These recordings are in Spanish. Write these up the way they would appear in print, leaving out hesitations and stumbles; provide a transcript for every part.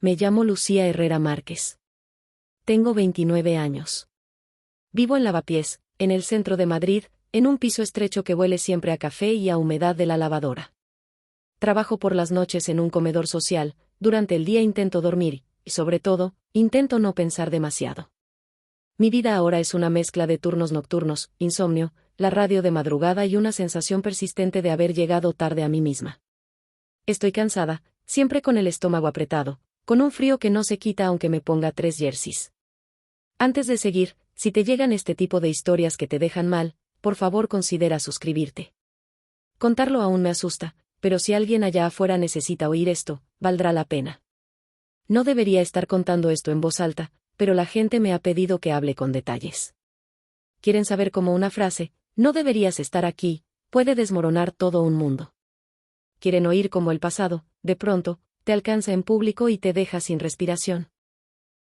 Me llamo Lucía Herrera Márquez. Tengo 29 años. Vivo en Lavapiés, en el centro de Madrid, en un piso estrecho que huele siempre a café y a humedad de la lavadora. Trabajo por las noches en un comedor social, durante el día intento dormir, y sobre todo, intento no pensar demasiado. Mi vida ahora es una mezcla de turnos nocturnos, insomnio, la radio de madrugada y una sensación persistente de haber llegado tarde a mí misma. Estoy cansada, siempre con el estómago apretado, con un frío que no se quita aunque me ponga 3 jerseys. Antes de seguir, si te llegan este tipo de historias que te dejan mal, por favor considera suscribirte. Contarlo aún me asusta, pero si alguien allá afuera necesita oír esto, valdrá la pena. No debería estar contando esto en voz alta, pero la gente me ha pedido que hable con detalles. Quieren saber cómo una frase, no deberías estar aquí, puede desmoronar todo un mundo. Quieren oír cómo el pasado, de pronto, te alcanza en público y te deja sin respiración.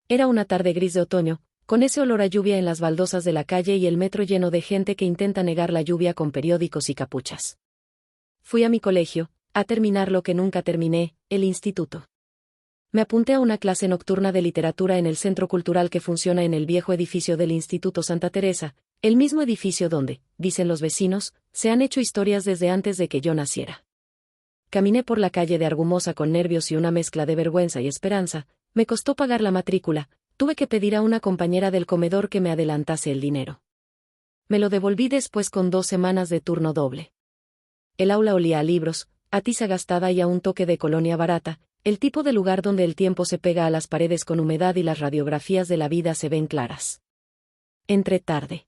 Era una tarde gris de otoño, con ese olor a lluvia en las baldosas de la calle y el metro lleno de gente que intenta negar la lluvia con periódicos y capuchas. Fui a mi colegio, a terminar lo que nunca terminé, el instituto. Me apunté a una clase nocturna de literatura en el centro cultural que funciona en el viejo edificio del Instituto Santa Teresa, el mismo edificio donde, dicen los vecinos, se han hecho historias desde antes de que yo naciera. Caminé por la calle de Argumosa con nervios y una mezcla de vergüenza y esperanza, me costó pagar la matrícula, tuve que pedir a una compañera del comedor que me adelantase el dinero. Me lo devolví después con 2 semanas de turno doble. El aula olía a libros, a tiza gastada y a un toque de colonia barata, el tipo de lugar donde el tiempo se pega a las paredes con humedad y las radiografías de la vida se ven claras. Entré tarde.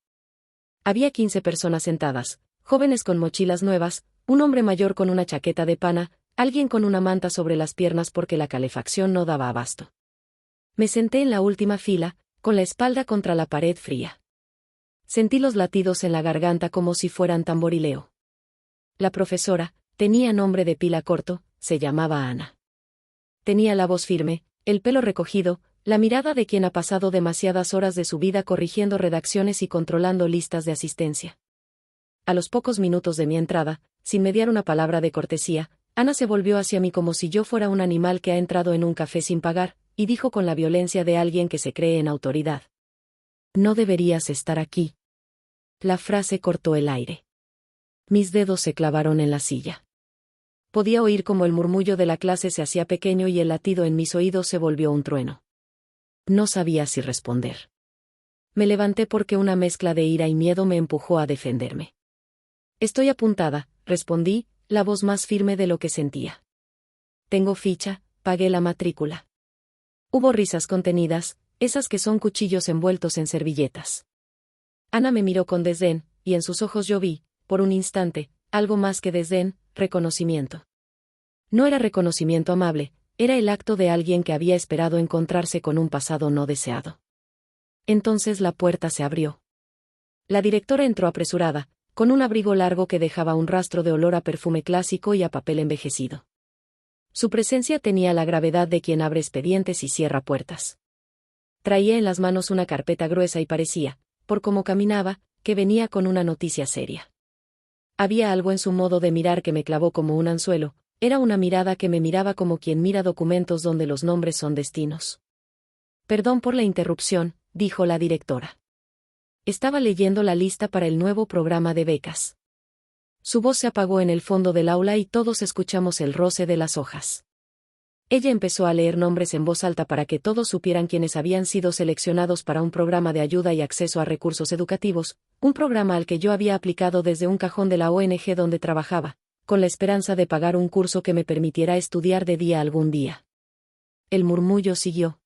Había 15 personas sentadas, jóvenes con mochilas nuevas, un hombre mayor con una chaqueta de pana, alguien con una manta sobre las piernas porque la calefacción no daba abasto. Me senté en la última fila, con la espalda contra la pared fría. Sentí los latidos en la garganta como si fueran tamborileo. La profesora, tenía nombre de pila corto, se llamaba Ana. Tenía la voz firme, el pelo recogido, la mirada de quien ha pasado demasiadas horas de su vida corrigiendo redacciones y controlando listas de asistencia. A los pocos minutos de mi entrada, sin mediar una palabra de cortesía, Ana se volvió hacia mí como si yo fuera un animal que ha entrado en un café sin pagar, y dijo con la violencia de alguien que se cree en autoridad: «No deberías estar aquí». La frase cortó el aire. Mis dedos se clavaron en la silla. Podía oír cómo el murmullo de la clase se hacía pequeño y el latido en mis oídos se volvió un trueno. No sabía si responder. Me levanté porque una mezcla de ira y miedo me empujó a defenderme. «Estoy apuntada», respondí, la voz más firme de lo que sentía. «Tengo ficha, pagué la matrícula». Hubo risas contenidas, esas que son cuchillos envueltos en servilletas. Ana me miró con desdén, y en sus ojos yo vi, por un instante, algo más que desdén, reconocimiento. No era reconocimiento amable, era el acto de alguien que había esperado encontrarse con un pasado no deseado. Entonces la puerta se abrió. La directora entró apresurada, con un abrigo largo que dejaba un rastro de olor a perfume clásico y a papel envejecido. Su presencia tenía la gravedad de quien abre expedientes y cierra puertas. Traía en las manos una carpeta gruesa y parecía, por cómo caminaba, que venía con una noticia seria. Había algo en su modo de mirar que me clavó como un anzuelo, era una mirada que me miraba como quien mira documentos donde los nombres son destinos. «Perdón por la interrupción», dijo la directora. Estaba leyendo la lista para el nuevo programa de becas. Su voz se apagó en el fondo del aula y todos escuchamos el roce de las hojas. Ella empezó a leer nombres en voz alta para que todos supieran quiénes habían sido seleccionados para un programa de ayuda y acceso a recursos educativos, un programa al que yo había aplicado desde un cajón de la ONG donde trabajaba, con la esperanza de pagar un curso que me permitiera estudiar de día algún día. El murmullo siguió.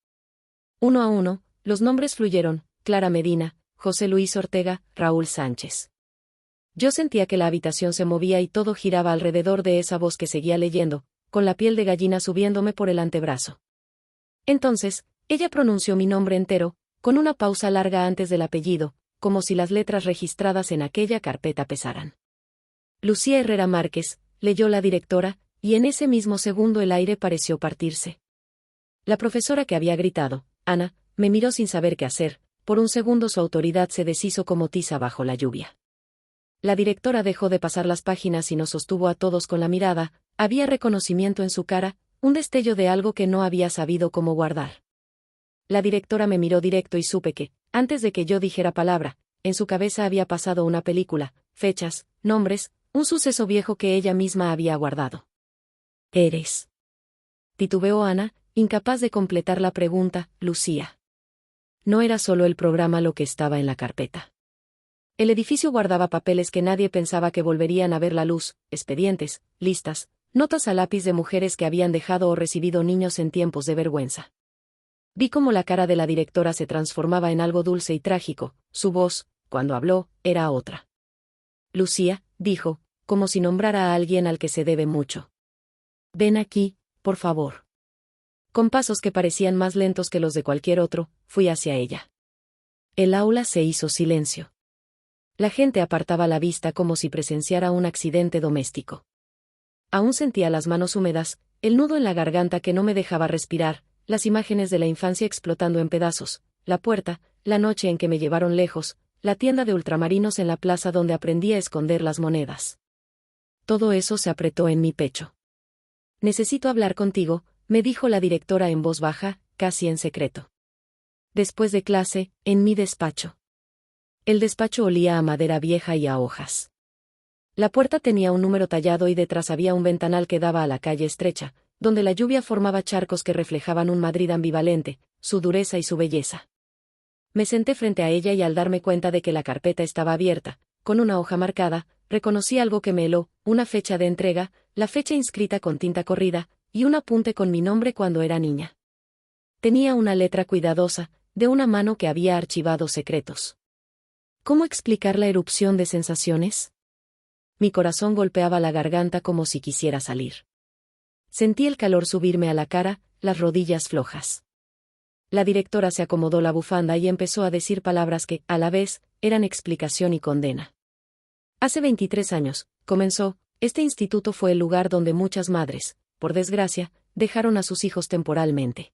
Uno a uno, los nombres fluyeron: Clara Medina, José Luis Ortega, Raúl Sánchez. Yo sentía que la habitación se movía y todo giraba alrededor de esa voz que seguía leyendo, con la piel de gallina subiéndome por el antebrazo. Entonces, ella pronunció mi nombre entero, con una pausa larga antes del apellido, como si las letras registradas en aquella carpeta pesaran. Lucía Herrera Márquez, leyó la directora, y en ese mismo segundo el aire pareció partirse. La profesora que había gritado, Ana, me miró sin saber qué hacer, por un segundo su autoridad se deshizo como tiza bajo la lluvia. La directora dejó de pasar las páginas y nos sostuvo a todos con la mirada, había reconocimiento en su cara, un destello de algo que no había sabido cómo guardar. La directora me miró directo y supe que, antes de que yo dijera palabra, en su cabeza había pasado una película, fechas, nombres, un suceso viejo que ella misma había guardado. ¿Eres? Titubeó Ana, incapaz de completar la pregunta, Lucía. No era solo el programa lo que estaba en la carpeta. El edificio guardaba papeles que nadie pensaba que volverían a ver la luz, expedientes, listas, notas a lápiz de mujeres que habían dejado o recibido niños en tiempos de vergüenza. Vi cómo la cara de la directora se transformaba en algo dulce y trágico, su voz, cuando habló, era otra. Lucía, dijo, como si nombrara a alguien al que se debe mucho. Ven aquí, por favor. Con pasos que parecían más lentos que los de cualquier otro, fui hacia ella. El aula se hizo silencio. La gente apartaba la vista como si presenciara un accidente doméstico. Aún sentía las manos húmedas, el nudo en la garganta que no me dejaba respirar, las imágenes de la infancia explotando en pedazos, la puerta, la noche en que me llevaron lejos, la tienda de ultramarinos en la plaza donde aprendí a esconder las monedas. Todo eso se apretó en mi pecho. Necesito hablar contigo, me dijo la directora en voz baja, casi en secreto. Después de clase, en mi despacho. El despacho olía a madera vieja y a hojas. La puerta tenía un número tallado y detrás había un ventanal que daba a la calle estrecha, donde la lluvia formaba charcos que reflejaban un Madrid ambivalente, su dureza y su belleza. Me senté frente a ella y al darme cuenta de que la carpeta estaba abierta, con una hoja marcada, reconocí algo que me heló, una fecha de entrega, la fecha inscrita con tinta corrida, y un apunte con mi nombre cuando era niña. Tenía una letra cuidadosa, de una mano que había archivado secretos. ¿Cómo explicar la erupción de sensaciones? Mi corazón golpeaba la garganta como si quisiera salir. Sentí el calor subirme a la cara, las rodillas flojas. La directora se acomodó la bufanda y empezó a decir palabras que, a la vez, eran explicación y condena. Hace 23 años, comenzó, este instituto fue el lugar donde muchas madres, por desgracia, dejaron a sus hijos temporalmente.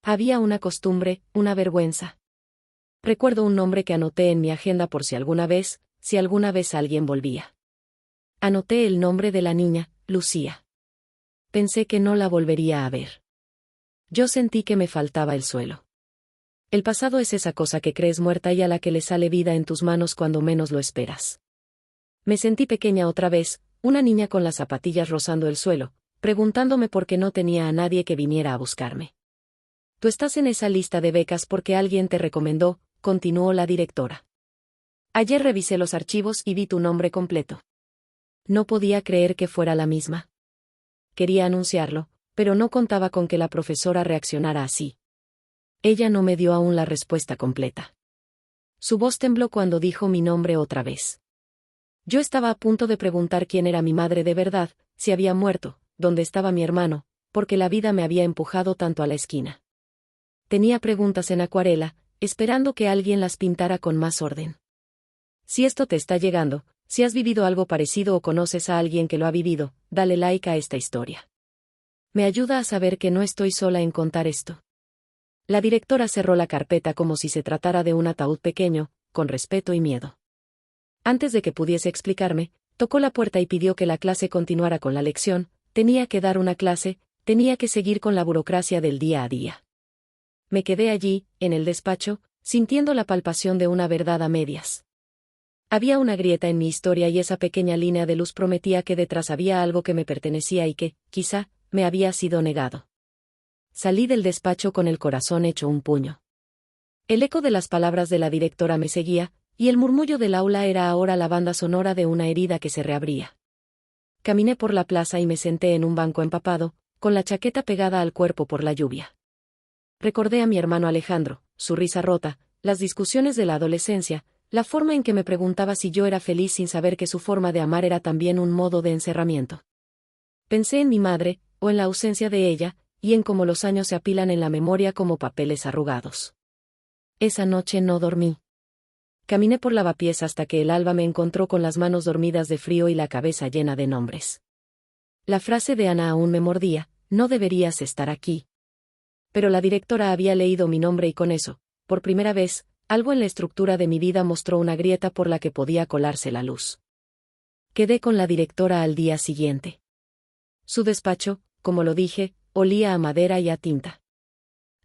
Había una costumbre, una vergüenza. Recuerdo un nombre que anoté en mi agenda por si alguna vez alguien volvía. Anoté el nombre de la niña, Lucía. Pensé que no la volvería a ver. Yo sentí que me faltaba el suelo. El pasado es esa cosa que crees muerta y a la que le sale vida en tus manos cuando menos lo esperas. Me sentí pequeña otra vez, una niña con las zapatillas rozando el suelo, preguntándome por qué no tenía a nadie que viniera a buscarme. Tú estás en esa lista de becas porque alguien te recomendó, continuó la directora. Ayer revisé los archivos y vi tu nombre completo. No podía creer que fuera la misma. Quería anunciarlo, pero no contaba con que la profesora reaccionara así. Ella no me dio aún la respuesta completa. Su voz tembló cuando dijo mi nombre otra vez. Yo estaba a punto de preguntar quién era mi madre de verdad, si había muerto, dónde estaba mi hermano, porque la vida me había empujado tanto a la esquina. Tenía preguntas en acuarela, esperando que alguien las pintara con más orden. Si esto te está llegando, si has vivido algo parecido o conoces a alguien que lo ha vivido, dale like a esta historia. Me ayuda a saber que no estoy sola en contar esto. La directora cerró la carpeta como si se tratara de un ataúd pequeño, con respeto y miedo. Antes de que pudiese explicarme, tocó la puerta y pidió que la clase continuara con la lección, tenía que dar una clase, tenía que seguir con la burocracia del día a día. Me quedé allí, en el despacho, sintiendo la palpación de una verdad a medias. Había una grieta en mi historia y esa pequeña línea de luz prometía que detrás había algo que me pertenecía y que, quizá, me había sido negado. Salí del despacho con el corazón hecho un puño. El eco de las palabras de la directora me seguía, y el murmullo del aula era ahora la banda sonora de una herida que se reabría. Caminé por la plaza y me senté en un banco empapado, con la chaqueta pegada al cuerpo por la lluvia. Recordé a mi hermano Alejandro, su risa rota, las discusiones de la adolescencia, la forma en que me preguntaba si yo era feliz sin saber que su forma de amar era también un modo de encerramiento. Pensé en mi madre, o en la ausencia de ella, y en cómo los años se apilan en la memoria como papeles arrugados. Esa noche no dormí. Caminé por Lavapiés hasta que el alba me encontró con las manos dormidas de frío y la cabeza llena de nombres. La frase de Ana aún me mordía, no deberías estar aquí. Pero la directora había leído mi nombre y con eso, por primera vez, algo en la estructura de mi vida mostró una grieta por la que podía colarse la luz. Quedé con la directora al día siguiente. Su despacho, como lo dije, olía a madera y a tinta.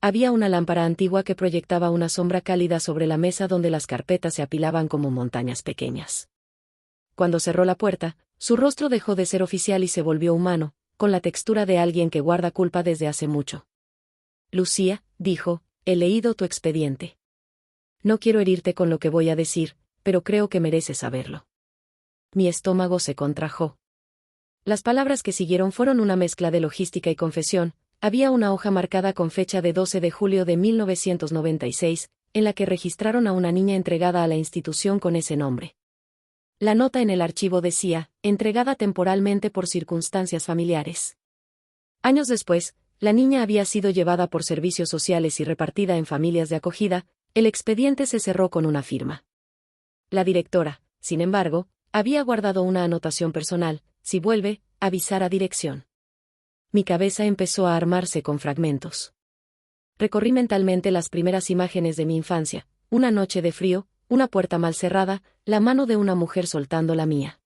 Había una lámpara antigua que proyectaba una sombra cálida sobre la mesa donde las carpetas se apilaban como montañas pequeñas. Cuando cerró la puerta, su rostro dejó de ser oficial y se volvió humano, con la textura de alguien que guarda culpa desde hace mucho. Lucía, dijo, he leído tu expediente. No quiero herirte con lo que voy a decir, pero creo que mereces saberlo. Mi estómago se contrajo. Las palabras que siguieron fueron una mezcla de logística y confesión. Había una hoja marcada con fecha de 12 de julio de 1996, en la que registraron a una niña entregada a la institución con ese nombre. La nota en el archivo decía, entregada temporalmente por circunstancias familiares. Años después, la niña había sido llevada por servicios sociales y repartida en familias de acogida. El expediente se cerró con una firma. La directora, sin embargo, había guardado una anotación personal: si vuelve, avisar a dirección. Mi cabeza empezó a armarse con fragmentos. Recorrí mentalmente las primeras imágenes de mi infancia: una noche de frío, una puerta mal cerrada, la mano de una mujer soltando la mía.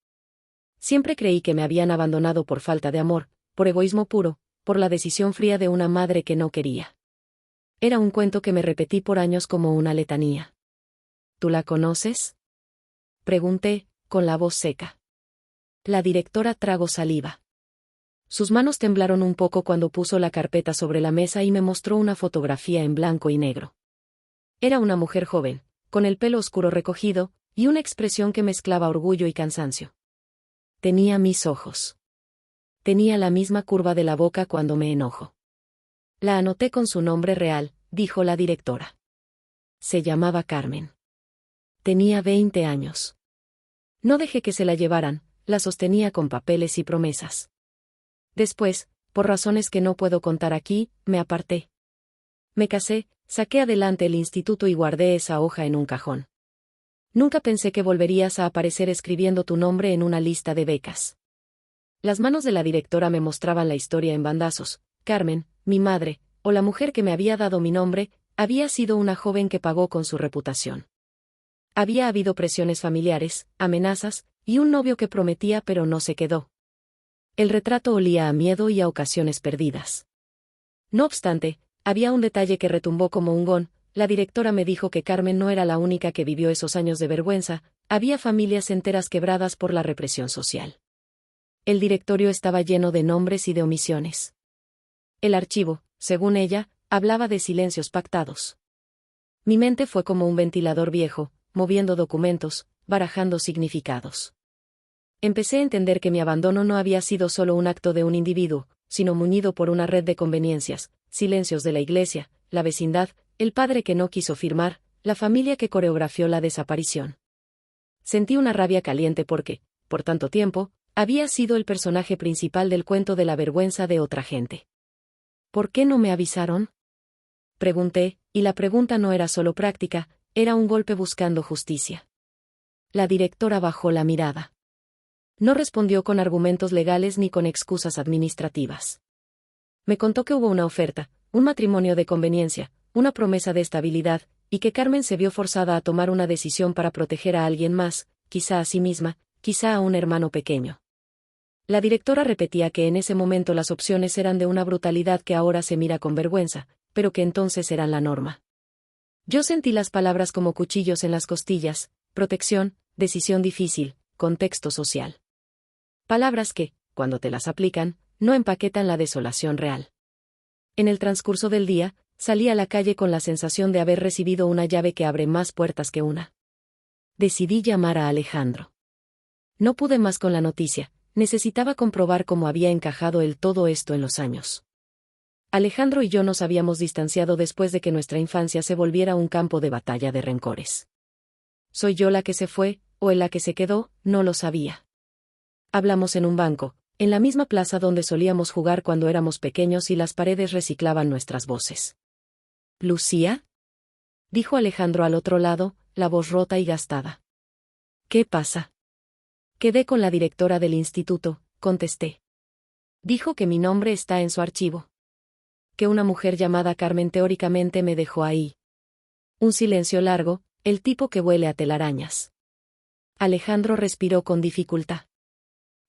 Siempre creí que me habían abandonado por falta de amor, por egoísmo puro, por la decisión fría de una madre que no quería. Era un cuento que me repetí por años como una letanía. ¿Tú la conoces?, pregunté, con la voz seca. La directora tragó saliva. Sus manos temblaron un poco cuando puso la carpeta sobre la mesa y me mostró una fotografía en blanco y negro. Era una mujer joven, con el pelo oscuro recogido, y una expresión que mezclaba orgullo y cansancio. Tenía mis ojos. Tenía la misma curva de la boca cuando me enojo. La anoté con su nombre real, dijo la directora. Se llamaba Carmen. Tenía 20 años. No dejé que se la llevaran, la sostenía con papeles y promesas. Después, por razones que no puedo contar aquí, me aparté. Me casé, saqué adelante el instituto y guardé esa hoja en un cajón. Nunca pensé que volverías a aparecer escribiendo tu nombre en una lista de becas. Las manos de la directora me mostraban la historia en bandazos. Carmen, mi madre, o la mujer que me había dado mi nombre, había sido una joven que pagó con su reputación. Había habido presiones familiares, amenazas, y un novio que prometía pero no se quedó. El retrato olía a miedo y a ocasiones perdidas. No obstante, había un detalle que retumbó como un gong. La directora me dijo que Carmen no era la única que vivió esos años de vergüenza, había familias enteras quebradas por la represión social. El directorio estaba lleno de nombres y de omisiones. El archivo, según ella, hablaba de silencios pactados. Mi mente fue como un ventilador viejo, moviendo documentos, barajando significados. Empecé a entender que mi abandono no había sido solo un acto de un individuo, sino muñido por una red de conveniencias: silencios de la iglesia, la vecindad, el padre que no quiso firmar, la familia que coreografió la desaparición. Sentí una rabia caliente porque, por tanto tiempo, había sido el personaje principal del cuento de la vergüenza de otra gente. ¿Por qué no me avisaron?, pregunté, y la pregunta no era solo práctica, era un golpe buscando justicia. La directora bajó la mirada. No respondió con argumentos legales ni con excusas administrativas. Me contó que hubo una oferta, un matrimonio de conveniencia, una promesa de estabilidad, y que Carmen se vio forzada a tomar una decisión para proteger a alguien más, quizá a sí misma, quizá a un hermano pequeño. La directora repetía que en ese momento las opciones eran de una brutalidad que ahora se mira con vergüenza, pero que entonces eran la norma. Yo sentí las palabras como cuchillos en las costillas: protección, decisión difícil, contexto social. Palabras que, cuando te las aplican, no empaquetan la desolación real. En el transcurso del día, salí a la calle con la sensación de haber recibido una llave que abre más puertas que una. Decidí llamar a Alejandro. No pude más con la noticia, necesitaba comprobar cómo había encajado todo esto en los años. Alejandro y yo nos habíamos distanciado después de que nuestra infancia se volviera un campo de batalla de rencores. ¿Soy yo la que se fue, o él la que se quedó? No lo sabía. Hablamos en un banco, en la misma plaza donde solíamos jugar cuando éramos pequeños y las paredes reciclaban nuestras voces. ¿Lucía?, dijo Alejandro al otro lado, la voz rota y gastada. ¿Qué pasa? Quedé con la directora del instituto, contesté. Dijo que mi nombre está en su archivo. Que una mujer llamada Carmen teóricamente me dejó ahí. Un silencio largo, el tipo que huele a telarañas. Alejandro respiró con dificultad.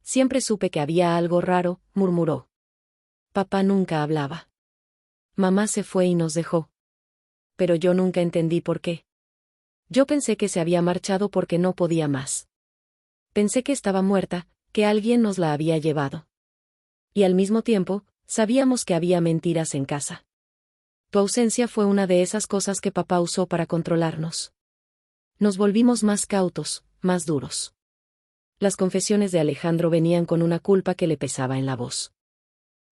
Siempre supe que había algo raro, murmuró. papá nunca hablaba. Mamá se fue y nos dejó. Pero yo nunca entendí por qué. Yo pensé que se había marchado porque no podía más. Pensé que estaba muerta, que alguien nos la había llevado. Y al mismo tiempo, sabíamos que había mentiras en casa. Tu ausencia fue una de esas cosas que papá usó para controlarnos. Nos volvimos más cautos, más duros. Las confesiones de Alejandro venían con una culpa que le pesaba en la voz.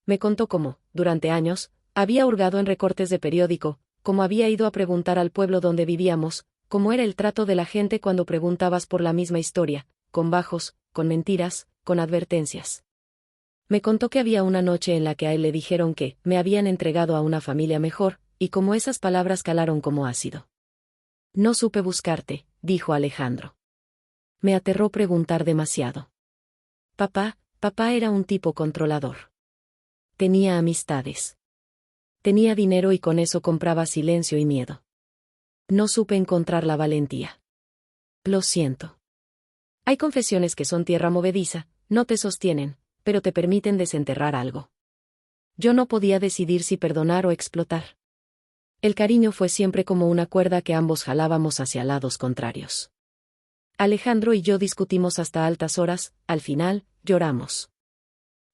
Me contó cómo, durante años, había hurgado en recortes de periódico, cómo había ido a preguntar al pueblo donde vivíamos, cómo era el trato de la gente cuando preguntabas por la misma historia, con bajos, con mentiras, con advertencias. Me contó que había una noche en la que a él le dijeron que me habían entregado a una familia mejor, y cómo esas palabras calaron como ácido. No supe buscarte, dijo Alejandro. Me aterró preguntar demasiado. Papá era un tipo controlador. Tenía amistades. Tenía dinero y con eso compraba silencio y miedo. No supe encontrar la valentía. Lo siento. Hay confesiones que son tierra movediza, no te sostienen, pero te permiten desenterrar algo. Yo no podía decidir si perdonar o explotar. El cariño fue siempre como una cuerda que ambos jalábamos hacia lados contrarios. Alejandro y yo discutimos hasta altas horas, al final, lloramos.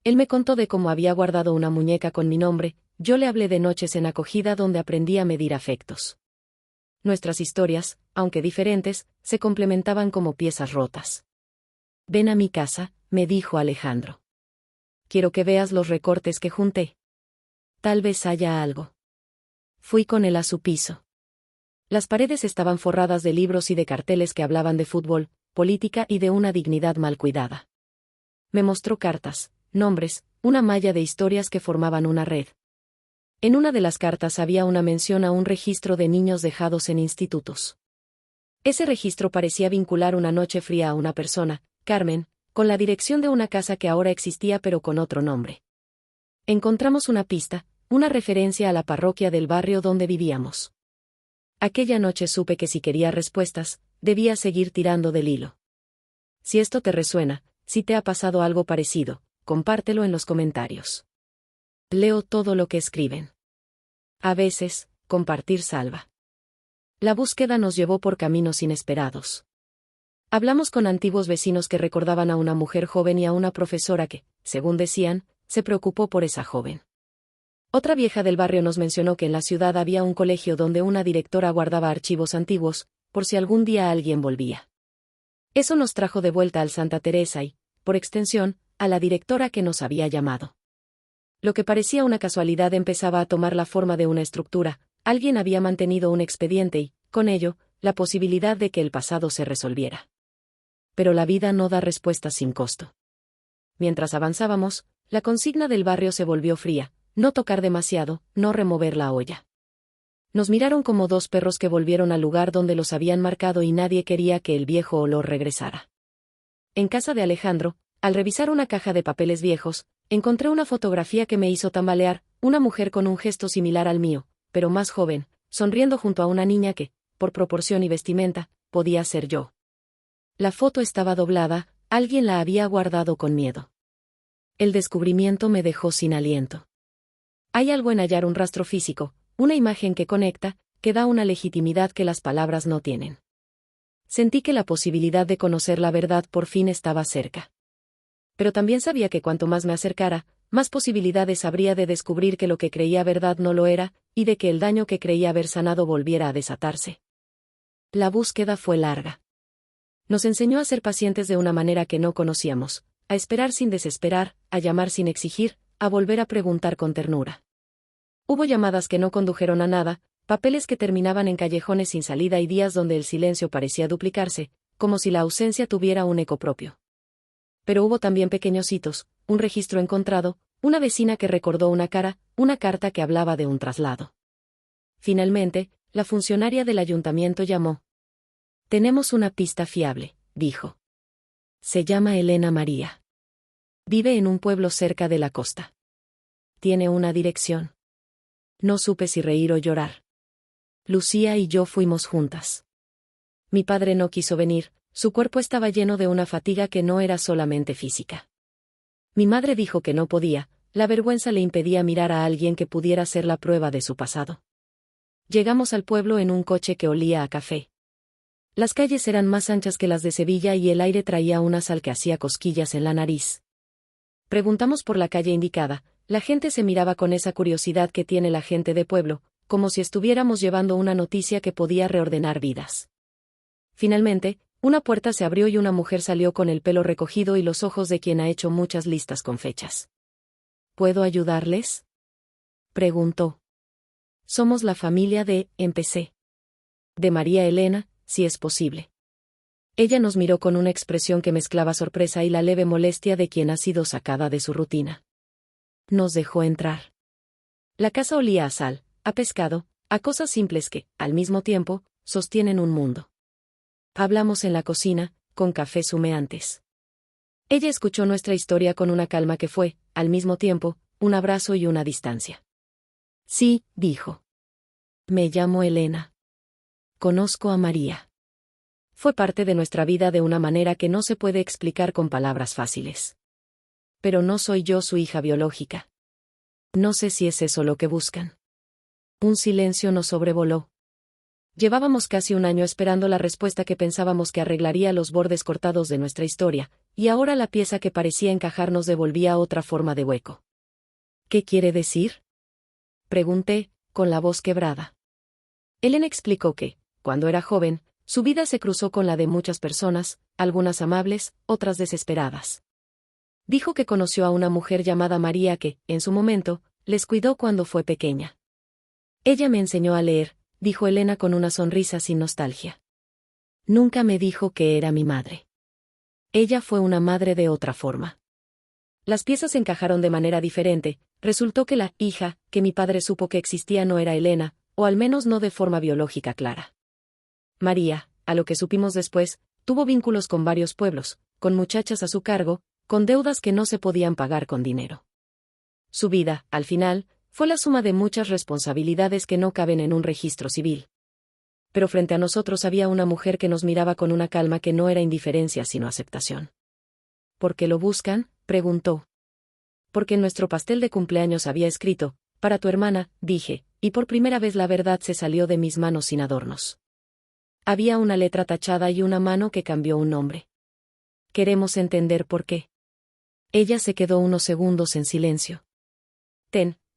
Él me contó de cómo había guardado una muñeca con mi nombre, yo le hablé de noches en acogida donde aprendí a medir afectos. Nuestras historias, aunque diferentes, se complementaban como piezas rotas. Ven a mi casa, me dijo Alejandro. Quiero que veas los recortes que junté. Tal vez haya algo. Fui con él a su piso. Las paredes estaban forradas de libros y de carteles que hablaban de fútbol, política y de una dignidad mal cuidada. Me mostró cartas, nombres, una malla de historias que formaban una red. En una de las cartas había una mención a un registro de niños dejados en institutos. Ese registro parecía vincular una noche fría a una persona, Carmen, con la dirección de una casa que ahora existía pero con otro nombre. Encontramos una pista, una referencia a la parroquia del barrio donde vivíamos. Aquella noche supe que si quería respuestas, debía seguir tirando del hilo. Si esto te resuena, si te ha pasado algo parecido, compártelo en los comentarios. Leo todo lo que escriben. A veces, compartir salva. La búsqueda nos llevó por caminos inesperados. Hablamos con antiguos vecinos que recordaban a una mujer joven y a una profesora que, según decían, se preocupó por esa joven. Otra vieja del barrio nos mencionó que en la ciudad había un colegio donde una directora guardaba archivos antiguos, por si algún día alguien volvía. Eso nos trajo de vuelta al Santa Teresa y, por extensión, a la directora que nos había llamado. Lo que parecía una casualidad empezaba a tomar la forma de una estructura, alguien había mantenido un expediente y, con ello, la posibilidad de que el pasado se resolviera. Pero la vida no da respuestas sin costo. Mientras avanzábamos, la consigna del barrio se volvió fría. No tocar demasiado, no remover la olla. Nos miraron como dos perros que volvieron al lugar donde los habían marcado y nadie quería que el viejo olor regresara. En casa de Alejandro, al revisar una caja de papeles viejos, encontré una fotografía que me hizo tambalear, una mujer con un gesto similar al mío, pero más joven, sonriendo junto a una niña que, por proporción y vestimenta, podía ser yo. La foto estaba doblada, alguien la había guardado con miedo. El descubrimiento me dejó sin aliento. Hay algo en hallar un rastro físico, una imagen que conecta, que da una legitimidad que las palabras no tienen. Sentí que la posibilidad de conocer la verdad por fin estaba cerca. Pero también sabía que cuanto más me acercara, más posibilidades habría de descubrir que lo que creía verdad no lo era, y de que el daño que creía haber sanado volviera a desatarse. La búsqueda fue larga. Nos enseñó a ser pacientes de una manera que no conocíamos, a esperar sin desesperar, a llamar sin exigir, a volver a preguntar con ternura. Hubo llamadas que no condujeron a nada, papeles que terminaban en callejones sin salida y días donde el silencio parecía duplicarse, como si la ausencia tuviera un eco propio. Pero hubo también pequeños hitos, un registro encontrado, una vecina que recordó una cara, una carta que hablaba de un traslado. Finalmente, la funcionaria del ayuntamiento llamó. Tenemos una pista fiable, dijo. Se llama Elena María. Vive en un pueblo cerca de la costa. Tiene una dirección. No supe si reír o llorar. Lucía y yo fuimos juntas. Mi padre no quiso venir, su cuerpo estaba lleno de una fatiga que no era solamente física. Mi madre dijo que no podía, la vergüenza le impedía mirar a alguien que pudiera ser la prueba de su pasado. Llegamos al pueblo en un coche que olía a café. Las calles eran más anchas que las de Sevilla y el aire traía una sal que hacía cosquillas en la nariz. Preguntamos por la calle indicada, la gente se miraba con esa curiosidad que tiene la gente de pueblo, como si estuviéramos llevando una noticia que podía reordenar vidas. Finalmente, una puerta se abrió y una mujer salió con el pelo recogido y los ojos de quien ha hecho muchas listas con fechas. ¿Puedo ayudarles?, preguntó. Somos la familia de, empecé. De María Elena, si es posible. Ella nos miró con una expresión que mezclaba sorpresa y la leve molestia de quien ha sido sacada de su rutina. Nos dejó entrar. La casa olía a sal, a pescado, a cosas simples que, al mismo tiempo, sostienen un mundo. Hablamos en la cocina, con cafés humeantes. Ella escuchó nuestra historia con una calma que fue, al mismo tiempo, un abrazo y una distancia. Sí, dijo. Me llamo Elena. Conozco a María. Fue parte de nuestra vida de una manera que no se puede explicar con palabras fáciles. Pero no soy yo su hija biológica. No sé si es eso lo que buscan. Un silencio nos sobrevoló. Llevábamos casi un año esperando la respuesta que pensábamos que arreglaría los bordes cortados de nuestra historia, y ahora la pieza que parecía encajar nos devolvía otra forma de hueco. ¿Qué quiere decir?, pregunté, con la voz quebrada. Elena explicó que, cuando era joven, su vida se cruzó con la de muchas personas, algunas amables, otras desesperadas. Dijo que conoció a una mujer llamada María que, en su momento, les cuidó cuando fue pequeña. Ella me enseñó a leer, dijo Elena con una sonrisa sin nostalgia. Nunca me dijo que era mi madre. Ella fue una madre de otra forma. Las piezas encajaron de manera diferente. Resultó que la hija que mi padre supo que existía no era Elena, o al menos no de forma biológica clara. María, a lo que supimos después, tuvo vínculos con varios pueblos, con muchachas a su cargo, con deudas que no se podían pagar con dinero. Su vida, al final, fue la suma de muchas responsabilidades que no caben en un registro civil. Pero frente a nosotros había una mujer que nos miraba con una calma que no era indiferencia sino aceptación. ¿Por qué lo buscan?, preguntó. Porque en nuestro pastel de cumpleaños había escrito, para tu hermana, dije, y por primera vez la verdad se salió de mis manos sin adornos. Había una letra tachada y una mano que cambió un nombre. Queremos entender por qué. Ella se quedó unos segundos en silencio.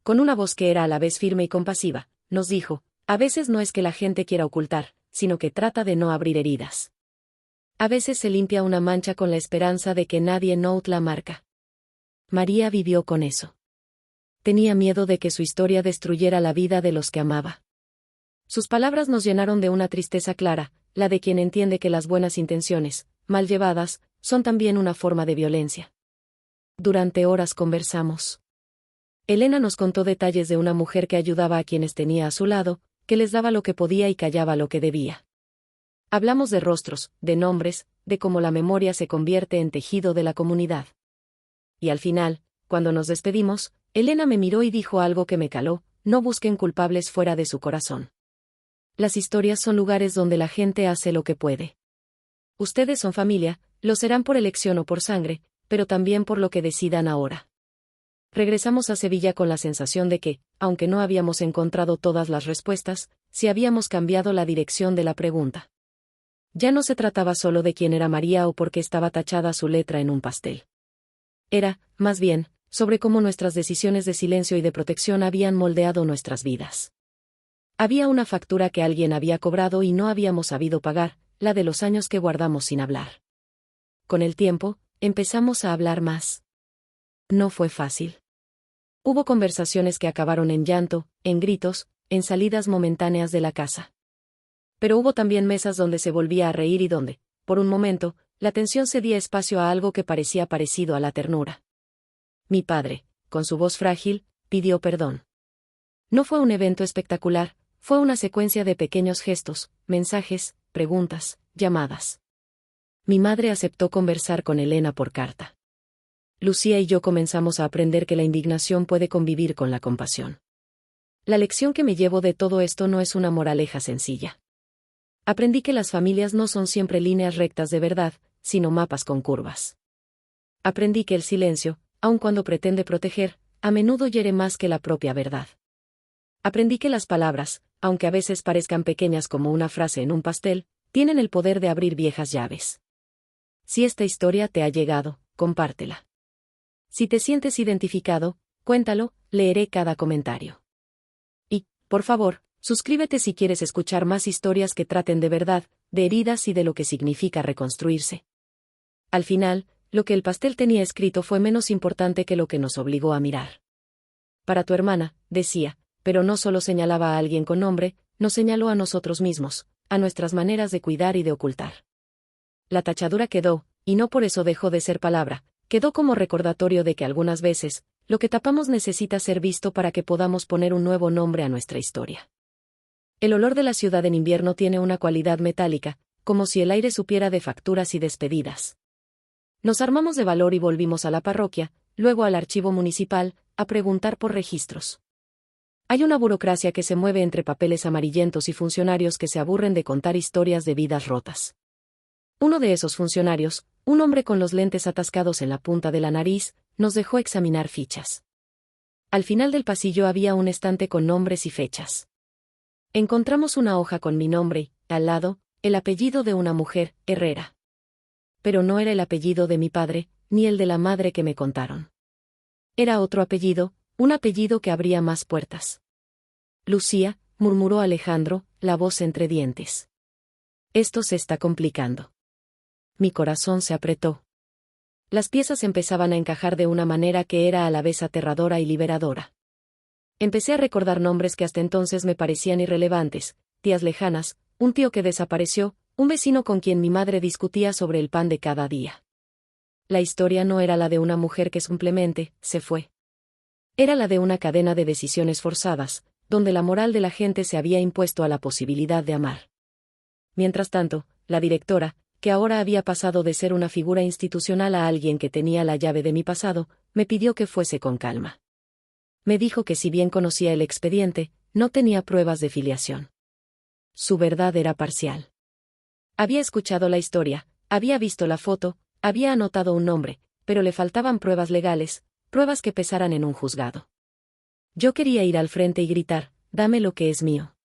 Con una voz que era a la vez firme y compasiva, nos dijo, a veces no es que la gente quiera ocultar, sino que trata de no abrir heridas. A veces se limpia una mancha con la esperanza de que nadie note la marca. María vivió con eso. Tenía miedo de que su historia destruyera la vida de los que amaba. Sus palabras nos llenaron de una tristeza clara, la de quien entiende que las buenas intenciones, mal llevadas, son también una forma de violencia. Durante horas conversamos. Elena nos contó detalles de una mujer que ayudaba a quienes tenía a su lado, que les daba lo que podía y callaba lo que debía. Hablamos de rostros, de nombres, de cómo la memoria se convierte en tejido de la comunidad. Y al final, cuando nos despedimos, Elena me miró y dijo algo que me caló: no busquen culpables fuera de su corazón. Las historias son lugares donde la gente hace lo que puede. Ustedes son familia, lo serán por elección o por sangre, pero también por lo que decidan ahora. Regresamos a Sevilla con la sensación de que, aunque no habíamos encontrado todas las respuestas, sí habíamos cambiado la dirección de la pregunta. Ya no se trataba solo de quién era María o por qué estaba tachada su letra en un pastel. Era, más bien, sobre cómo nuestras decisiones de silencio y de protección habían moldeado nuestras vidas. Había una factura que alguien había cobrado y no habíamos sabido pagar, la de los años que guardamos sin hablar. Con el tiempo, empezamos a hablar más. No fue fácil. Hubo conversaciones que acabaron en llanto, en gritos, en salidas momentáneas de la casa. Pero hubo también mesas donde se volvía a reír y donde, por un momento, la tensión cedía espacio a algo que parecía parecido a la ternura. Mi padre, con su voz frágil, pidió perdón. No fue un evento espectacular, fue una secuencia de pequeños gestos, mensajes, preguntas, llamadas. Mi madre aceptó conversar con Elena por carta. Lucía y yo comenzamos a aprender que la indignación puede convivir con la compasión. La lección que me llevo de todo esto no es una moraleja sencilla. Aprendí que las familias no son siempre líneas rectas de verdad, sino mapas con curvas. Aprendí que el silencio, aun cuando pretende proteger, a menudo hiere más que la propia verdad. Aprendí que las palabras, aunque a veces parezcan pequeñas como una frase en un pastel, tienen el poder de abrir viejas llaves. Si esta historia te ha llegado, compártela. Si te sientes identificado, cuéntalo, leeré cada comentario. Y, por favor, suscríbete si quieres escuchar más historias que traten de verdad, de heridas y de lo que significa reconstruirse. Al final, lo que el pastel tenía escrito fue menos importante que lo que nos obligó a mirar. Para tu hermana, decía, pero no solo señalaba a alguien con nombre, nos señaló a nosotros mismos, a nuestras maneras de cuidar y de ocultar. La tachadura quedó, y no por eso dejó de ser palabra, quedó como recordatorio de que algunas veces, lo que tapamos necesita ser visto para que podamos poner un nuevo nombre a nuestra historia. El olor de la ciudad en invierno tiene una cualidad metálica, como si el aire supiera de facturas y despedidas. Nos armamos de valor y volvimos a la parroquia, luego al archivo municipal, a preguntar por registros. Hay una burocracia que se mueve entre papeles amarillentos y funcionarios que se aburren de contar historias de vidas rotas. Uno de esos funcionarios, un hombre con los lentes atascados en la punta de la nariz, nos dejó examinar fichas. Al final del pasillo había un estante con nombres y fechas. Encontramos una hoja con mi nombre y, al lado, el apellido de una mujer, Herrera. Pero no era el apellido de mi padre, ni el de la madre que me contaron. Era otro apellido, un apellido que abría más puertas. Lucía, murmuró Alejandro, la voz entre dientes. Esto se está complicando. Mi corazón se apretó. Las piezas empezaban a encajar de una manera que era a la vez aterradora y liberadora. Empecé a recordar nombres que hasta entonces me parecían irrelevantes, tías lejanas, un tío que desapareció, un vecino con quien mi madre discutía sobre el pan de cada día. La historia no era la de una mujer que simplemente se fue. Era la de una cadena de decisiones forzadas, donde la moral de la gente se había impuesto a la posibilidad de amar. Mientras tanto, la directora, que ahora había pasado de ser una figura institucional a alguien que tenía la llave de mi pasado, me pidió que fuese con calma. Me dijo que si bien conocía el expediente, no tenía pruebas de filiación. Su verdad era parcial. Había escuchado la historia, había visto la foto, había anotado un nombre, pero le faltaban pruebas legales, pruebas que pesaran en un juzgado. Yo quería ir al frente y gritar, dame lo que es mío.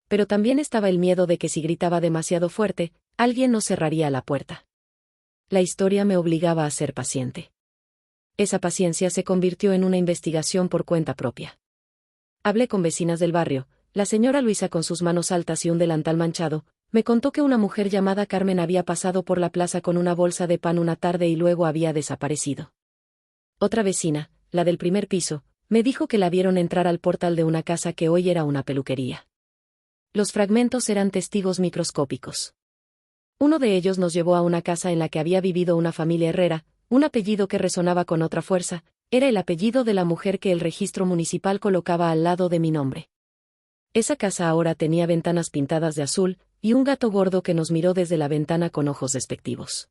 Pero también estaba el miedo de que si gritaba demasiado fuerte, alguien nos cerraría la puerta. La historia me obligaba a ser paciente. Esa paciencia se convirtió en una investigación por cuenta propia. Hablé con vecinas del barrio, la señora Luisa con sus manos altas y un delantal manchado, me contó que una mujer llamada Carmen había pasado por la plaza con una bolsa de pan una tarde y luego había desaparecido. Otra vecina, la del primer piso, me dijo que la vieron entrar al portal de una casa que hoy era una peluquería. Los fragmentos eran testigos microscópicos. Uno de ellos nos llevó a una casa en la que había vivido una familia Herrera, un apellido que resonaba con otra fuerza, era el apellido de la mujer que el registro municipal colocaba al lado de mi nombre. Esa casa ahora tenía ventanas pintadas de azul, y un gato gordo que nos miró desde la ventana con ojos despectivos.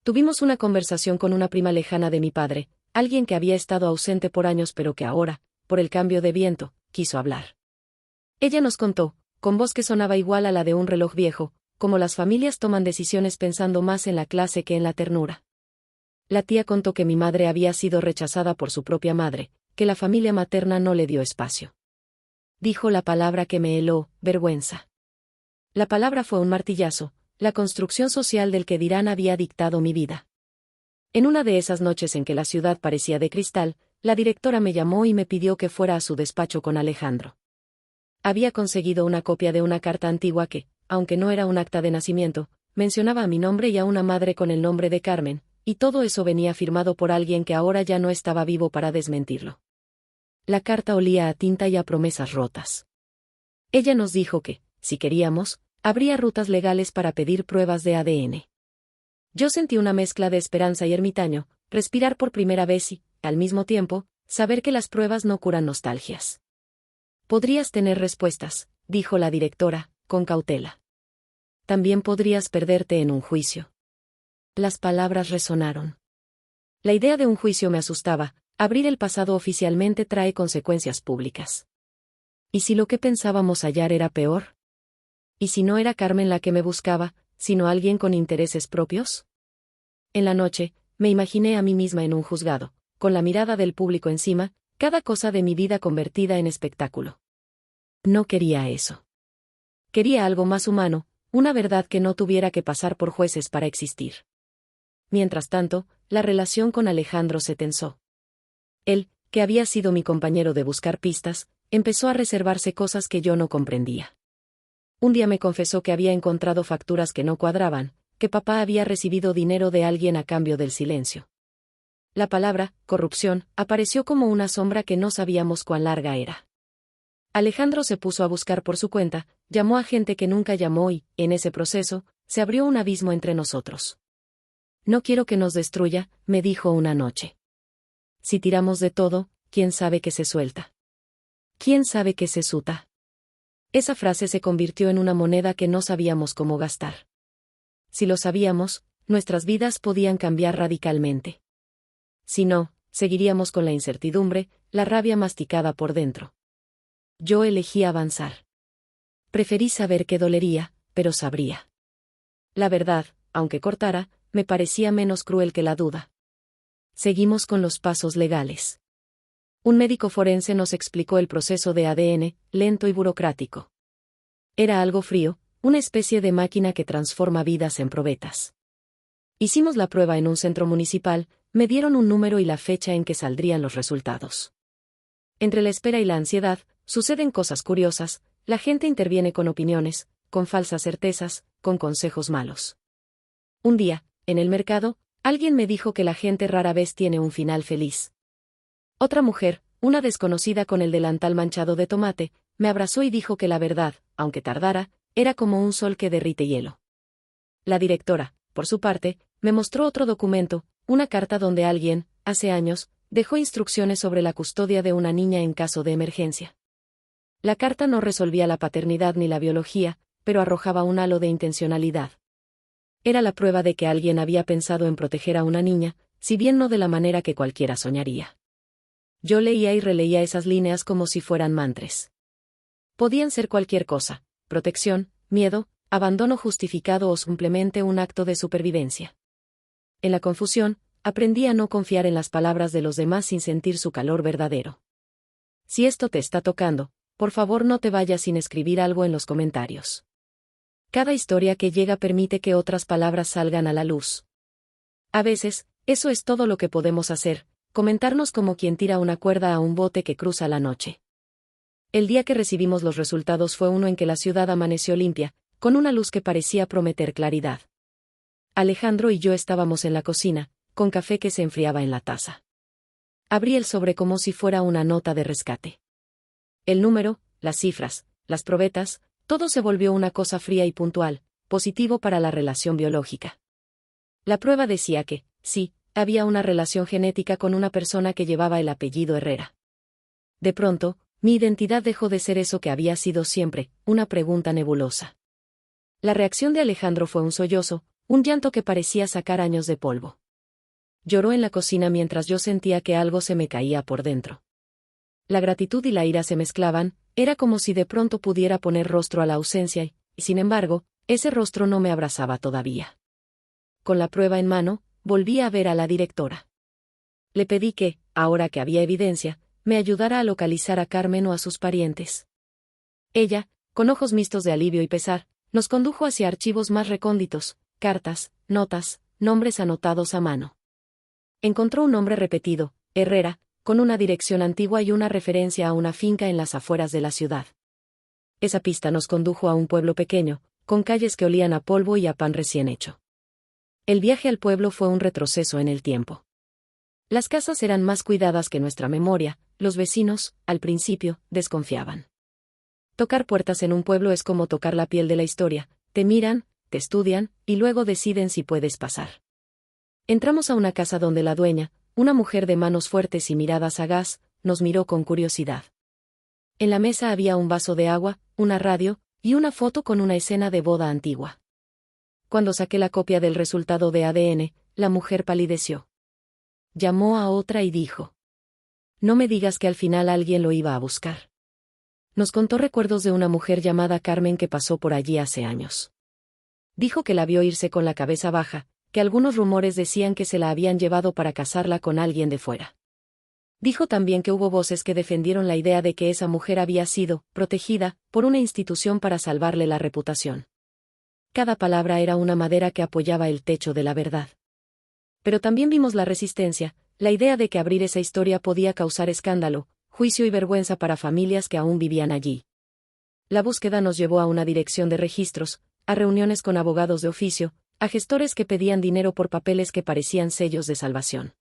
Tuvimos una conversación con una prima lejana de mi padre, alguien que había estado ausente por años pero que ahora, por el cambio de viento, quiso hablar. Ella nos contó, con voz que sonaba igual a la de un reloj viejo, cómo las familias toman decisiones pensando más en la clase que en la ternura. La tía contó que mi madre había sido rechazada por su propia madre, que la familia materna no le dio espacio. Dijo la palabra que me heló, vergüenza. La palabra fue un martillazo, la construcción social del que dirán había dictado mi vida. En una de esas noches en que la ciudad parecía de cristal, la directora me llamó y me pidió que fuera a su despacho con Alejandro. Había conseguido una copia de una carta antigua que, aunque no era un acta de nacimiento, mencionaba a mi nombre y a una madre con el nombre de Carmen, y todo eso venía firmado por alguien que ahora ya no estaba vivo para desmentirlo. La carta olía a tinta y a promesas rotas. Ella nos dijo que, si queríamos, habría rutas legales para pedir pruebas de ADN. Yo sentí una mezcla de esperanza y ermitaño, respirar por primera vez y, al mismo tiempo, saber que las pruebas no curan nostalgias. Podrías tener respuestas, dijo la directora, con cautela. También podrías perderte en un juicio. Las palabras resonaron. La idea de un juicio me asustaba, abrir el pasado oficialmente trae consecuencias públicas. ¿Y si lo que pensábamos hallar era peor? ¿Y si no era Carmen la que me buscaba, sino alguien con intereses propios? En la noche, me imaginé a mí misma en un juzgado, con la mirada del público encima, cada cosa de mi vida convertida en espectáculo. No quería eso. Quería algo más humano, una verdad que no tuviera que pasar por jueces para existir. Mientras tanto, la relación con Alejandro se tensó. Él, que había sido mi compañero de buscar pistas, empezó a reservarse cosas que yo no comprendía. Un día me confesó que había encontrado facturas que no cuadraban, que papá había recibido dinero de alguien a cambio del silencio. La palabra, corrupción, apareció como una sombra que no sabíamos cuán larga era. Alejandro se puso a buscar por su cuenta, llamó a gente que nunca llamó y, en ese proceso, se abrió un abismo entre nosotros. No quiero que nos destruya, me dijo una noche. Si tiramos de todo, ¿quién sabe qué se suelta? ¿Quién sabe qué se suta? Esa frase se convirtió en una moneda que no sabíamos cómo gastar. Si lo sabíamos, nuestras vidas podían cambiar radicalmente. Si no, seguiríamos con la incertidumbre, la rabia masticada por dentro. Yo elegí avanzar. Preferí saber qué dolería, pero sabría. La verdad, aunque cortara, me parecía menos cruel que la duda. Seguimos con los pasos legales. Un médico forense nos explicó el proceso de ADN, lento y burocrático. Era algo frío, una especie de máquina que transforma vidas en probetas. Hicimos la prueba en un centro municipal, me dieron un número y la fecha en que saldrían los resultados. Entre la espera y la ansiedad, suceden cosas curiosas, la gente interviene con opiniones, con falsas certezas, con consejos malos. Un día, en el mercado, alguien me dijo que la gente rara vez tiene un final feliz. Otra mujer, una desconocida con el delantal manchado de tomate, me abrazó y dijo que la verdad, aunque tardara, era como un sol que derrite hielo. La directora, por su parte, me mostró otro documento, una carta donde alguien, hace años, dejó instrucciones sobre la custodia de una niña en caso de emergencia. La carta no resolvía la paternidad ni la biología, pero arrojaba un halo de intencionalidad. Era la prueba de que alguien había pensado en proteger a una niña, si bien no de la manera que cualquiera soñaría. Yo leía y releía esas líneas como si fueran mantras. Podían ser cualquier cosa: protección, miedo, abandono justificado o simplemente un acto de supervivencia. En la confusión, aprendí a no confiar en las palabras de los demás sin sentir su calor verdadero. Si esto te está tocando, por favor no te vayas sin escribir algo en los comentarios. Cada historia que llega permite que otras palabras salgan a la luz. A veces, eso es todo lo que podemos hacer, comentarnos como quien tira una cuerda a un bote que cruza la noche. El día que recibimos los resultados fue uno en que la ciudad amaneció limpia, con una luz que parecía prometer claridad. Alejandro y yo estábamos en la cocina, con café que se enfriaba en la taza. Abrí el sobre como si fuera una nota de rescate. El número, las cifras, las probetas, todo se volvió una cosa fría y puntual, positivo para la relación biológica. La prueba decía que, sí, había una relación genética con una persona que llevaba el apellido Herrera. De pronto, mi identidad dejó de ser eso que había sido siempre, una pregunta nebulosa. La reacción de Alejandro fue un sollozo, un llanto que parecía sacar años de polvo. Lloró en la cocina mientras yo sentía que algo se me caía por dentro. La gratitud y la ira se mezclaban, era como si de pronto pudiera poner rostro a la ausencia y, sin embargo, ese rostro no me abrazaba todavía. Con la prueba en mano, volví a ver a la directora. Le pedí que, ahora que había evidencia, me ayudara a localizar a Carmen o a sus parientes. Ella, con ojos mixtos de alivio y pesar, nos condujo hacia archivos más recónditos, cartas, notas, nombres anotados a mano. Encontró un nombre repetido, Herrera, con una dirección antigua y una referencia a una finca en las afueras de la ciudad. Esa pista nos condujo a un pueblo pequeño, con calles que olían a polvo y a pan recién hecho. El viaje al pueblo fue un retroceso en el tiempo. Las casas eran más cuidadas que nuestra memoria, los vecinos, al principio, desconfiaban. Tocar puertas en un pueblo es como tocar la piel de la historia, te miran, te estudian, y luego deciden si puedes pasar. Entramos a una casa donde la dueña, una mujer de manos fuertes y mirada sagaz, nos miró con curiosidad. En la mesa había un vaso de agua, una radio, y una foto con una escena de boda antigua. Cuando saqué la copia del resultado de ADN, la mujer palideció. Llamó a otra y dijo: «No me digas que al final alguien lo iba a buscar». Nos contó recuerdos de una mujer llamada Carmen que pasó por allí hace años. Dijo que la vio irse con la cabeza baja, que algunos rumores decían que se la habían llevado para casarla con alguien de fuera. Dijo también que hubo voces que defendieron la idea de que esa mujer había sido protegida por una institución para salvarle la reputación. Cada palabra era una madera que apoyaba el techo de la verdad. Pero también vimos la resistencia, la idea de que abrir esa historia podía causar escándalo, juicio y vergüenza para familias que aún vivían allí. La búsqueda nos llevó a una dirección de registros, a reuniones con abogados de oficio, a gestores que pedían dinero por papeles que parecían sellos de salvación.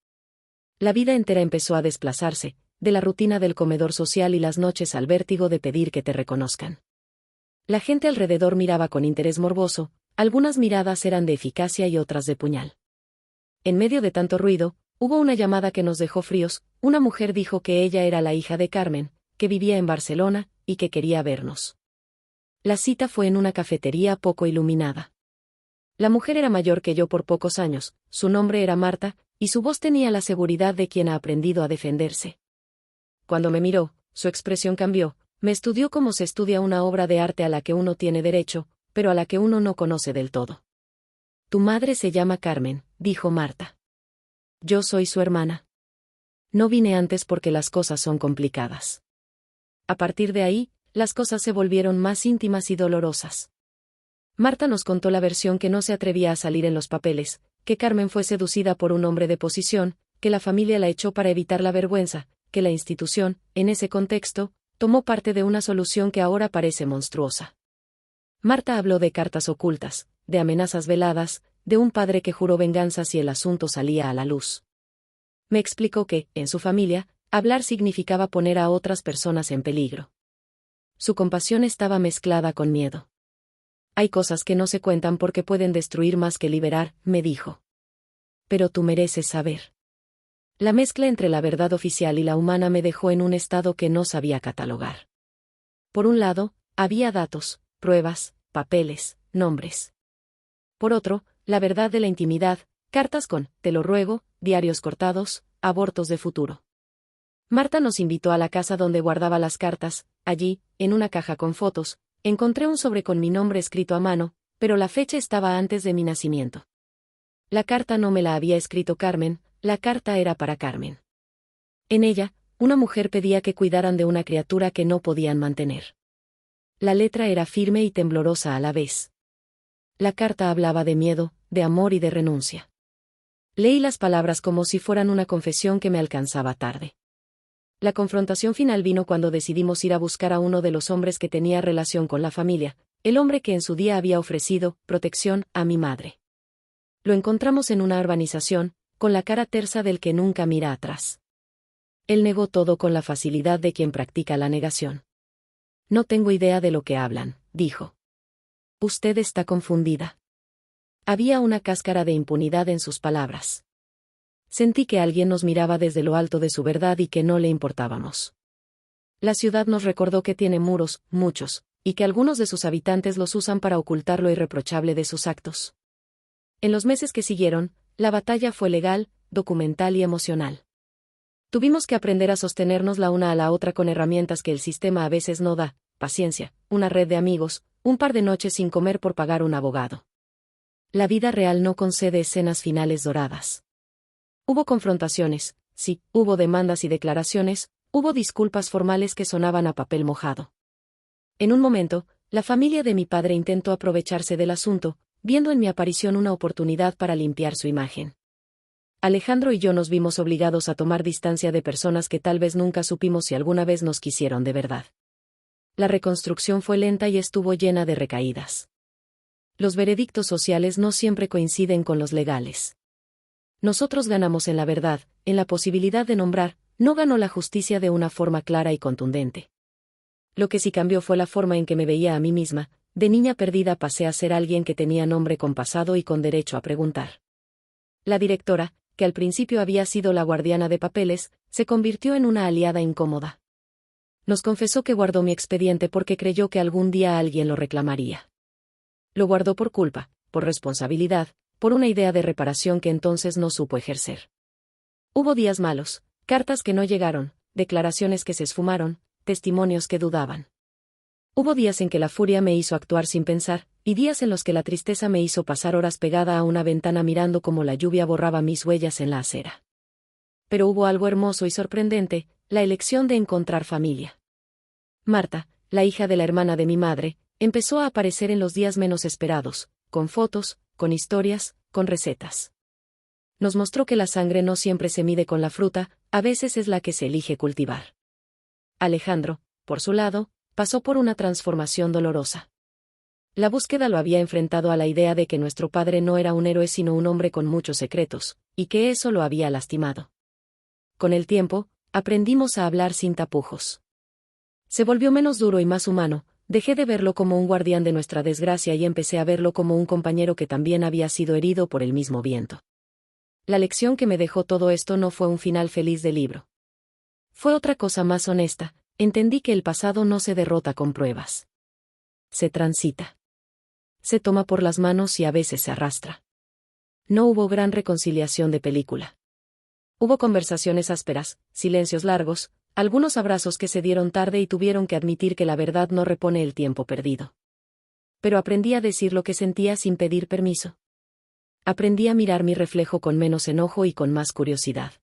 La vida entera empezó a desplazarse, de la rutina del comedor social y las noches al vértigo de pedir que te reconozcan. La gente alrededor miraba con interés morboso, algunas miradas eran de eficacia y otras de puñal. En medio de tanto ruido, hubo una llamada que nos dejó fríos. Una mujer dijo que ella era la hija de Carmen, que vivía en Barcelona, y que quería vernos. La cita fue en una cafetería poco iluminada. La mujer era mayor que yo por pocos años, su nombre era Marta, y su voz tenía la seguridad de quien ha aprendido a defenderse. Cuando me miró, su expresión cambió, me estudió como se estudia una obra de arte a la que uno tiene derecho, pero a la que uno no conoce del todo. Tu madre se llama Carmen, dijo Marta. Yo soy su hermana. No vine antes porque las cosas son complicadas. A partir de ahí, las cosas se volvieron más íntimas y dolorosas. Marta nos contó la versión que no se atrevía a salir en los papeles, que Carmen fue seducida por un hombre de posición, que la familia la echó para evitar la vergüenza, que la institución, en ese contexto, tomó parte de una solución que ahora parece monstruosa. Marta habló de cartas ocultas, de amenazas veladas, de un padre que juró venganza si el asunto salía a la luz. Me explicó que, en su familia, hablar significaba poner a otras personas en peligro. Su compasión estaba mezclada con miedo. Hay cosas que no se cuentan porque pueden destruir más que liberar, me dijo. Pero tú mereces saber. La mezcla entre la verdad oficial y la humana me dejó en un estado que no sabía catalogar. Por un lado, había datos, pruebas, papeles, nombres. Por otro, la verdad de la intimidad, cartas con, te lo ruego, diarios cortados, abortos de futuro. Marta nos invitó a la casa donde guardaba las cartas. Allí, en una caja con fotos, encontré un sobre con mi nombre escrito a mano, pero la fecha estaba antes de mi nacimiento. La carta no me la había escrito Carmen, la carta era para Carmen. En ella, una mujer pedía que cuidaran de una criatura que no podían mantener. La letra era firme y temblorosa a la vez. La carta hablaba de miedo, de amor y de renuncia. Leí las palabras como si fueran una confesión que me alcanzaba tarde. La confrontación final vino cuando decidimos ir a buscar a uno de los hombres que tenía relación con la familia, el hombre que en su día había ofrecido protección a mi madre. Lo encontramos en una urbanización, con la cara tersa del que nunca mira atrás. Él negó todo con la facilidad de quien practica la negación. No tengo idea de lo que hablan, dijo. Usted está confundida. Había una cáscara de impunidad en sus palabras. Sentí que alguien nos miraba desde lo alto de su verdad y que no le importábamos. La ciudad nos recordó que tiene muros, muchos, y que algunos de sus habitantes los usan para ocultar lo irreprochable de sus actos. En los meses que siguieron, la batalla fue legal, documental y emocional. Tuvimos que aprender a sostenernos la una a la otra con herramientas que el sistema a veces no da, paciencia, una red de amigos, un par de noches sin comer por pagar un abogado. La vida real no concede escenas finales doradas. Hubo confrontaciones, sí, hubo demandas y declaraciones, hubo disculpas formales que sonaban a papel mojado. En un momento, la familia de mi padre intentó aprovecharse del asunto, viendo en mi aparición una oportunidad para limpiar su imagen. Alejandro y yo nos vimos obligados a tomar distancia de personas que tal vez nunca supimos si alguna vez nos quisieron de verdad. La reconstrucción fue lenta y estuvo llena de recaídas. Los veredictos sociales no siempre coinciden con los legales. Nosotros ganamos en la verdad, en la posibilidad de nombrar, no ganó la justicia de una forma clara y contundente. Lo que sí cambió fue la forma en que me veía a mí misma. De niña perdida pasé a ser alguien que tenía nombre con pasado y con derecho a preguntar. La directora, que al principio había sido la guardiana de papeles, se convirtió en una aliada incómoda. Nos confesó que guardó mi expediente porque creyó que algún día alguien lo reclamaría. Lo guardó por culpa, por responsabilidad, por una idea de reparación que entonces no supo ejercer. Hubo días malos, cartas que no llegaron, declaraciones que se esfumaron, testimonios que dudaban. Hubo días en que la furia me hizo actuar sin pensar, y días en los que la tristeza me hizo pasar horas pegada a una ventana mirando cómo la lluvia borraba mis huellas en la acera. pero hubo algo hermoso y sorprendente, la elección de encontrar familia. Marta, la hija de la hermana de mi madre, empezó a aparecer en los días menos esperados, con fotos, con historias, con recetas. Nos mostró que la sangre no siempre se mide con la fruta, a veces es la que se elige cultivar. Alejandro, por su lado, pasó por una transformación dolorosa. La búsqueda lo había enfrentado a la idea de que nuestro padre no era un héroe sino un hombre con muchos secretos, y que eso lo había lastimado. Con el tiempo, aprendimos a hablar sin tapujos. Se volvió menos duro y más humano, dejé de verlo como un guardián de nuestra desgracia y empecé a verlo como un compañero que también había sido herido por el mismo viento. La lección que me dejó todo esto no fue un final feliz del libro. Fue otra cosa más honesta, entendí que el pasado no se derrota con pruebas. Se transita. Se toma por las manos y a veces se arrastra. No hubo gran reconciliación de película. Hubo conversaciones ásperas, silencios largos, algunos abrazos que se dieron tarde y tuvieron que admitir que la verdad no repone el tiempo perdido. Pero aprendí a decir lo que sentía sin pedir permiso. Aprendí a mirar mi reflejo con menos enojo y con más curiosidad.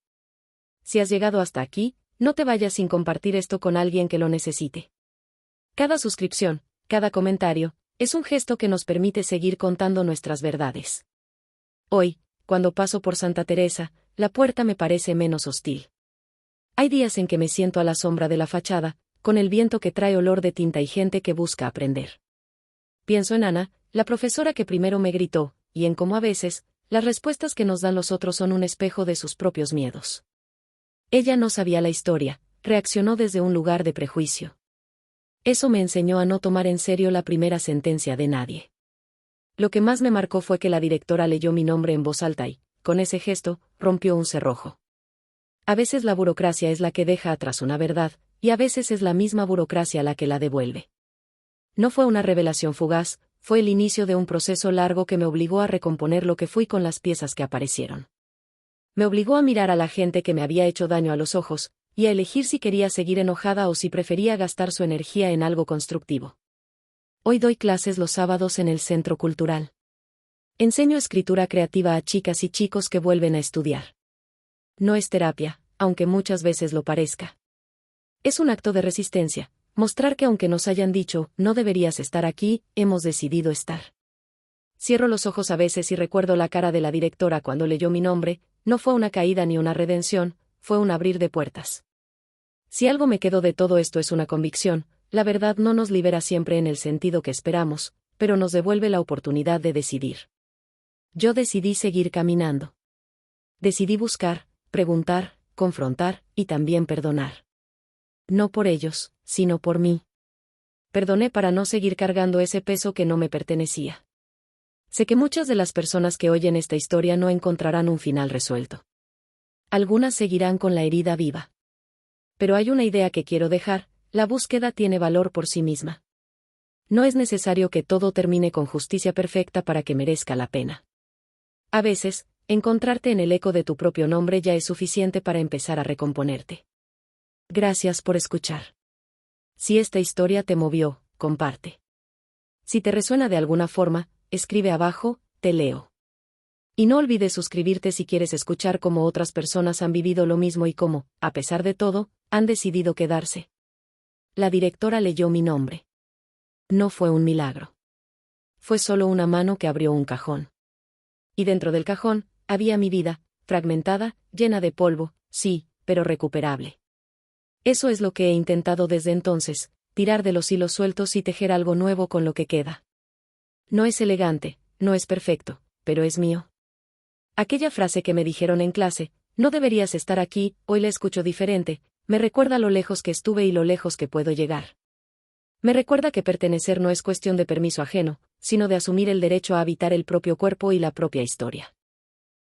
Si has llegado hasta aquí, no te vayas sin compartir esto con alguien que lo necesite. Cada suscripción, cada comentario, es un gesto que nos permite seguir contando nuestras verdades. Hoy, cuando paso por Santa Teresa, la puerta me parece menos hostil. Hay días en que me siento a la sombra de la fachada, con el viento que trae olor de tinta y gente que busca aprender. Pienso en Ana, la profesora que primero me gritó, y en cómo a veces, las respuestas que nos dan los otros son un espejo de sus propios miedos. Ella no sabía la historia, reaccionó desde un lugar de prejuicio. Eso me enseñó a no tomar en serio la primera sentencia de nadie. Lo que más me marcó fue que la directora leyó mi nombre en voz alta y, con ese gesto, rompió un cerrojo. A veces la burocracia es la que deja atrás una verdad, y a veces es la misma burocracia la que la devuelve. No fue una revelación fugaz, fue el inicio de un proceso largo que me obligó a recomponer lo que fui con las piezas que aparecieron. Me obligó a mirar a la gente que me había hecho daño a los ojos, y a elegir si quería seguir enojada o si prefería gastar su energía en algo constructivo. Hoy doy clases los sábados en el Centro Cultural. Enseño escritura creativa a chicas y chicos que vuelven a estudiar. No es terapia, aunque muchas veces lo parezca. Es un acto de resistencia, mostrar que aunque nos hayan dicho, no deberías estar aquí, hemos decidido estar. Cierro los ojos a veces y recuerdo la cara de la directora cuando leyó mi nombre, no fue una caída ni una redención, fue un abrir de puertas. Si algo me quedó de todo esto es una convicción, la verdad no nos libera siempre en el sentido que esperamos, pero nos devuelve la oportunidad de decidir. Yo decidí seguir caminando. Decidí buscar, preguntar, confrontar, y también perdonar. No por ellos, sino por mí. Perdoné para no seguir cargando ese peso que no me pertenecía. Sé que muchas de las personas que oyen esta historia no encontrarán un final resuelto. Algunas seguirán con la herida viva. Pero hay una idea que quiero dejar, la búsqueda tiene valor por sí misma. No es necesario que todo termine con justicia perfecta para que merezca la pena. A veces, encontrarte en el eco de tu propio nombre ya es suficiente para empezar a recomponerte. Gracias por escuchar. Si esta historia te movió, comparte. Si te resuena de alguna forma, escribe abajo, te leo. Y no olvides suscribirte si quieres escuchar cómo otras personas han vivido lo mismo y cómo, a pesar de todo, han decidido quedarse. La directora leyó mi nombre. No fue un milagro. Fue solo una mano que abrió un cajón. Y dentro del cajón, había mi vida, fragmentada, llena de polvo, sí, pero recuperable. Eso es lo que he intentado desde entonces, tirar de los hilos sueltos y tejer algo nuevo con lo que queda. No es elegante, no es perfecto, pero es mío. Aquella frase que me dijeron en clase, no deberías estar aquí, hoy la escucho diferente, me recuerda lo lejos que estuve y lo lejos que puedo llegar. Me recuerda que pertenecer no es cuestión de permiso ajeno, sino de asumir el derecho a habitar el propio cuerpo y la propia historia.